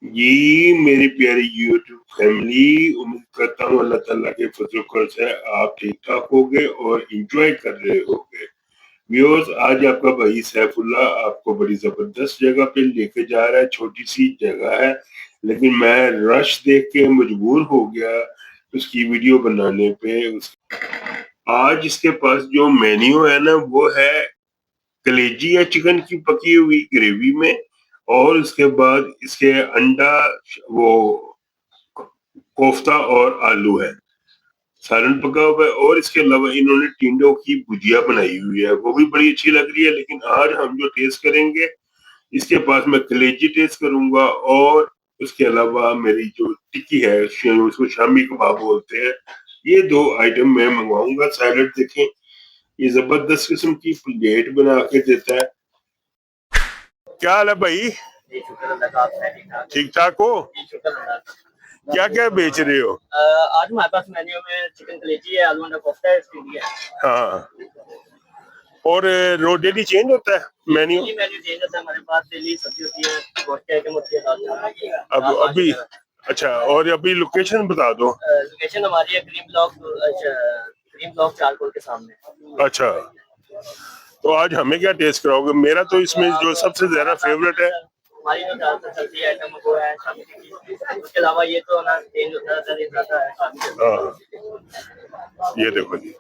जी मेरी प्यारी YouTube family, उम्मीद करता हूँ अल्लाह ताला के फजल करम से आप ठीक ठाक होगे और एंजॉय कर रहे होगे। व्यूअर्स, आज आपका भाई सैफुल्ला आपको बड़ी जबरदस्त जगह पे लेके जा रहा है। छोटी सी जगह है लेकिन मैं रश देख के मजबूर हो गया उसकी वीडियो बनाने पे। आज इसके पास जो मेन्यू है ना वो है कलेजी या चिकन की पकी हुई ग्रेवी में, और उसके बाद इसके अंडा, वो कोफ्ता और आलू है, सालन पका हुआ है, और इसके अलावा इन्होंने टिंडों की भुजिया बनाई हुई है, वो भी बड़ी अच्छी लग रही है। लेकिन आज हम जो टेस्ट करेंगे, इसके पास मैं कलेजी टेस्ट करूंगा, और उसके अलावा मेरी जो टिक्की है उसको शामी कबाब बोलते हैं, ये दो आइटम मैं मंगवाऊंगा। सैलड देखें, ये जबरदस्त किस्म की प्लेट बना के देता है। क्या हाल है भाई? ठीक ठाक हो? क्या क्या बेच रहे हो? आज हमारे पास मेन्यू में चिकन कलेजी है, आलू अंडा कोफ्ता है, स्टीम है। हाँ, और रोज डेली चेंज होता है मेन्यू? मेन्यू चेंज होता है, हमारे पास डेली सब्जी होती है, गोश्त की आइटम होती है। अब अभी अच्छा, और अभी लोकेशन बता दो। लोकेशन हमारी है क्रीम ब्लॉक चारकोल के सामने। अच्छा, तो आज हमें क्या टेस्ट कराओगे? मेरा तो इसमें जो सबसे ज्यादा फेवरेट है, हमारी जो ज्यादातर सब्जी आइटम वो है शामी टिक्की। उसके अलावा ये तो ना चेंज होता रहता है। ये देखो जी,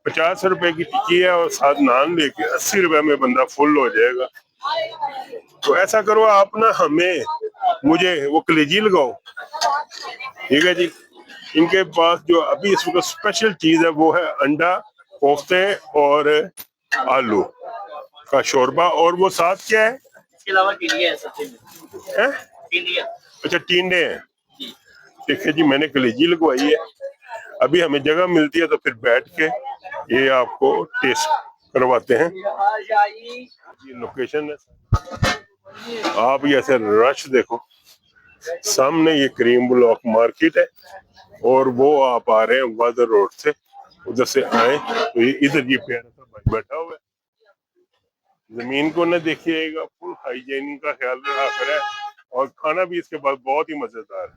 50 रुपए की टिक्की है और साथ नान लेके 80 रुपए में बंदा फुल हो जाएगा। तो ऐसा करो आप ना, हमें मुझे वो कलेजी लगाओ, ठीक है जी। इनके पास जो अभी इस वक्त स्पेशल चीज है वो है अंडा, कोफ्ते और आलू का शोरबा, और वो साथ क्या है? इसके अलावा टिंडे है सब्जी में। टिंडे, अच्छा टिंडे हैं, ठीक है जी। मैंने कलेजी लगवाई है, अभी हमें जगह मिलती है तो फिर बैठ के ये आपको टेस्ट करवाते हैं। ये लोकेशन है, आप ये ऐसे रश देखो, सामने ये क्रीम ब्लॉक मार्केट है, और वो आप आ रहे हैं वादर रोड से, उधर से आए तो ये इधर ये प्यारा सा भाई बैठा हुआ है, जमीन को न देखिएगा, फुल हाइजीन का ख्याल रखा करे, और खाना भी इसके बाद बहुत ही मजेदार है।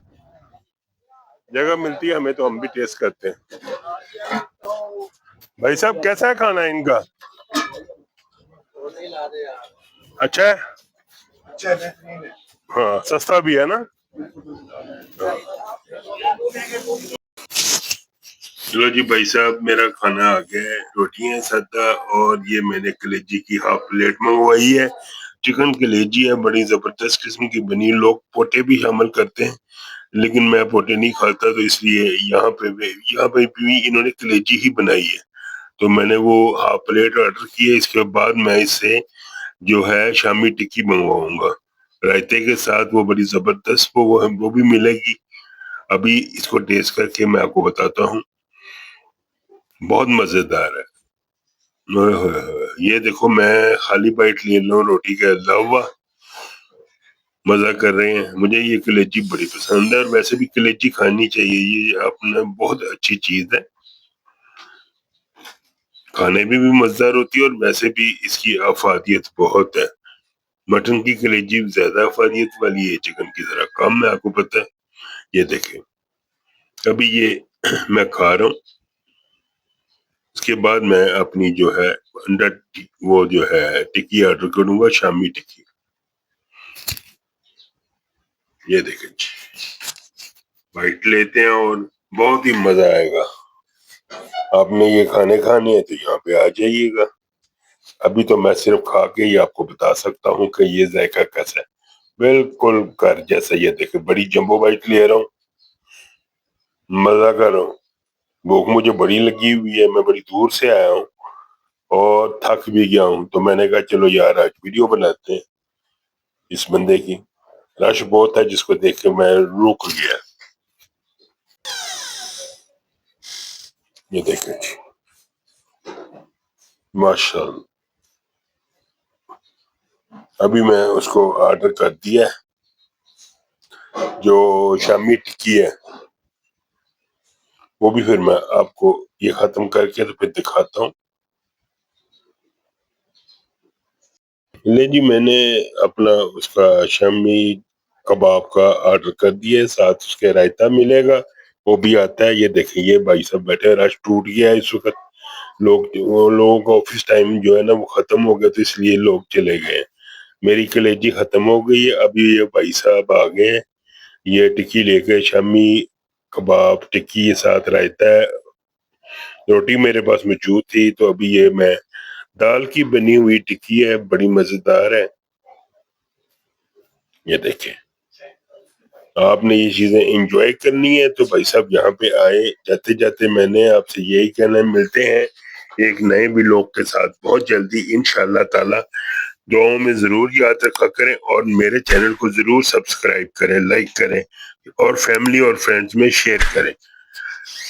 जगह मिलती है हमें तो हम भी टेस्ट करते हैं। भाई साहब, कैसा है खाना इनका? अच्छा है? हाँ, सस्ता भी है ना? चलो जी भाई साहब, मेरा खाना आ गया है, रोटियां सादा, और ये मैंने कलेजी की हाफ प्लेट मंगवाई है। चिकन कलेजी है, बड़ी जबरदस्त किस्म की बनी। लोग पोटे भी शामिल करते हैं लेकिन मैं पोटे नहीं खाता, तो इसलिए यहाँ पे भी इन्होंने कलेजी ही बनाई है। तो मैंने वो हाफ प्लेट ऑर्डर की है। इसके बाद मैं इससे जो है शामी टिक्की मंगवाऊंगा रायते के साथ, वो बड़ी जबरदस्त वो भी मिलेगी। अभी इसको टेस्ट करके मैं आपको बताता हूँ, बहुत मजेदार है। ये देखो, मैं खाली बाइट ले लूं रोटी के अलावा, मजा कर रहे हैं। मुझे ये कलेजी बड़ी पसंद है, और वैसे भी कलेजी खानी चाहिए, ये अपना बहुत अच्छी चीज है, खाने में भी मजेदार होती है और वैसे भी इसकी अफादियत बहुत है। मटन की कलेजी ज्यादा अफादियत वाली है, चिकन की तरह कम है, आपको पता है। ये देखें, अभी ये मैं खा रहा हूँ, उसके बाद मैं अपनी जो है अंडा वो जो है टिक्की ऑर्डर करूंगा, शामी टिक्की। ये देखें जी, बाइट लेते हैं और बहुत ही मजा आएगा। आपने ये खाने हैं तो यहाँ पे आ जाइएगा। अभी तो मैं सिर्फ खा के ही आपको बता सकता हूँ कि ये जायका कैसा है, बिल्कुल घर जैसा। ये देखे, बड़ी जंबो बाइट ले रहा हूँ, मजा कर रहा हूँ। भूख मुझे बड़ी लगी हुई है, मैं बड़ी दूर से आया हूँ और थक भी गया हूँ, तो मैंने कहा चलो यार आज वीडियो बनाते हैं इस बंदे की। रश बहुत है जिसको देख के मैं रुक गया। ये देखें जी, माशाल्लाह। अभी मैं उसको ऑर्डर कर दिया है, जो शामी टिक्की है वो भी फिर मैं आपको ये खत्म करके तो फिर दिखाता हूँ। ले जी, मैंने अपना उसका शामी کباب کا آرڈر کر دیے، ساتھ اس کے رائتا ملے گا، وہ بھی آتا ہے۔ یہ دیکھیں یہ بھائی صاحب بیٹھے، رش ٹوٹ گیا ہے اس وقت، لوگوں کا آفس ٹائم جو ہے نا وہ ختم ہو گیا، تو اس لیے لوگ چلے گئے ہیں۔ میری کلیجی ختم ہو گئی ہے، ابھی یہ بھائی صاحب آ گئے ہیں، یہ ٹکی لے کے، شامی کباب ٹکی ساتھ رائتا ہے، روٹی میرے پاس موجود تھی، تو ابھی یہ میں دال کی بنی ہوئی ٹکی ہے، بڑی مزیدار ہے۔ یہ دیکھیں آپ نے یہ چیزیں انجوائے کرنی ہے تو بھائی صاحب یہاں پہ آئے۔ جاتے جاتے میں نے آپ سے یہی کہنا ہے، ملتے ہیں ایک نئے ولاگ کے ساتھ بہت جلدی انشاءاللہ تعالی۔ دعاؤں میں ضرور یاد رکھا کریں، اور میرے چینل کو ضرور سبسکرائب کریں، لائک کریں، اور فیملی اور فرینڈز میں شیئر کریں،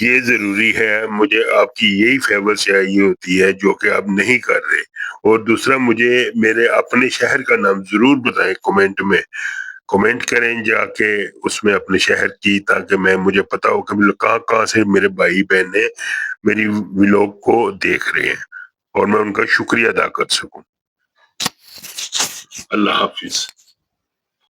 یہ ضروری ہے۔ مجھے آپ کی یہی فیور چاہیے ہوتی ہے جو کہ آپ نہیں کر رہے۔ اور دوسرا، مجھے میرے اپنے شہر کا نام ضرور بتائیں، کمنٹ میں کمنٹ کریں جا کے اس میں اپنے شہر کی، تاکہ مجھے پتا ہو کہ کہاں کہاں سے میرے بھائی بہنیں میری ولاگ کو دیکھ رہے ہیں، اور میں ان کا شکریہ ادا کر سکوں۔ اللہ حافظ۔